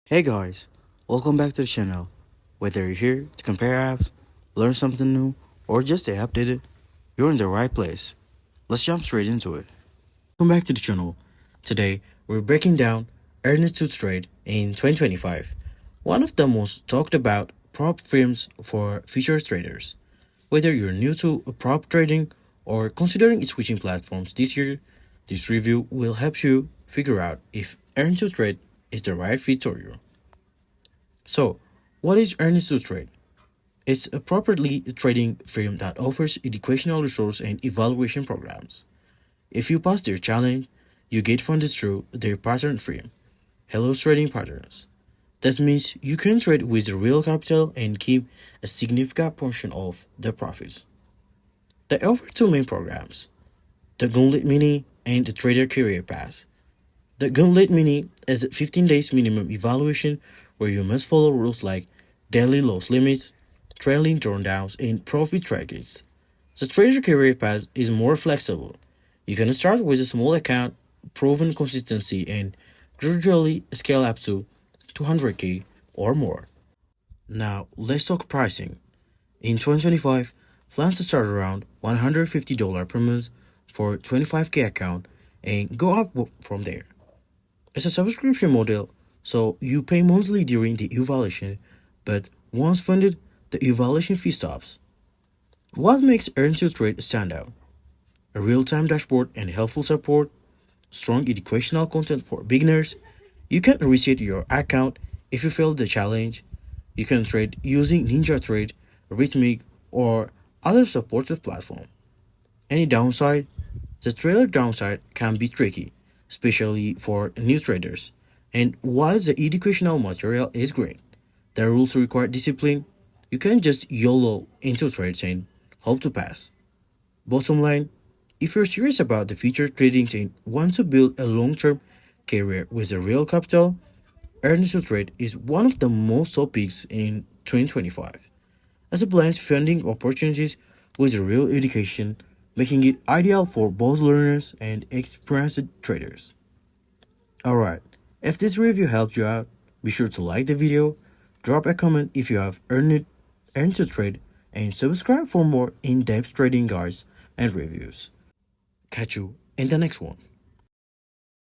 Hey guys, welcome back to the channel. Whether you're here to compare apps, learn something new, or just stay updated, you're in the right place. Let's jump straight into it. Welcome back to the channel. Today, we're breaking down Earn2Trade in 2025, one of the most talked about prop firms for future traders. Whether you're new to prop trading or considering switching platforms this year, this review will help you figure out if Earn2Trade is the right fit for you. So, what is Earn2Trade? It's a properly trading firm that offers educational resource and evaluation programs. If you pass their challenge, you get funded through their partner firm, Hello's Trading Partners. That means you can trade with real capital and keep a significant portion of the profits. They offer two main programs, the Gauntlet Mini and the Trader Career Pass. The Gauntlet Mini is a 15 days minimum evaluation where you must follow rules like daily loss limits, trailing drawdowns, and profit trackers. The Trader Career Path is more flexible. You can start with a small account, proven consistency, and gradually scale up to 200k or more. Now, let's talk pricing. In 2025, plans start around $150 per month for 25k account and go up from there. It's a subscription model, so you pay monthly during the evaluation, but once funded, the evaluation fee stops. What makes Earn2Trade stand out? A real-time dashboard and helpful support, strong educational content for beginners. You can reset your account if you fail the challenge. You can trade using NinjaTrade, Rhythmic, or other supportive platform. Any downside? The trailer downside can be tricky, especially for new traders. And while the educational material is great, the rules require discipline. You can't just YOLO into trades and hope to pass. Bottom line, if you're serious about the future trading and want to build a long-term career with a real capital, Earn2Trade is one of the most topics in 2025. As it blends funding opportunities with real education, making it ideal for both learners and experienced traders. Alright, if this review helped you out, be sure to like the video, drop a comment if you have Earn2Trade, and subscribe for more in-depth trading guides and reviews. Catch you in the next one.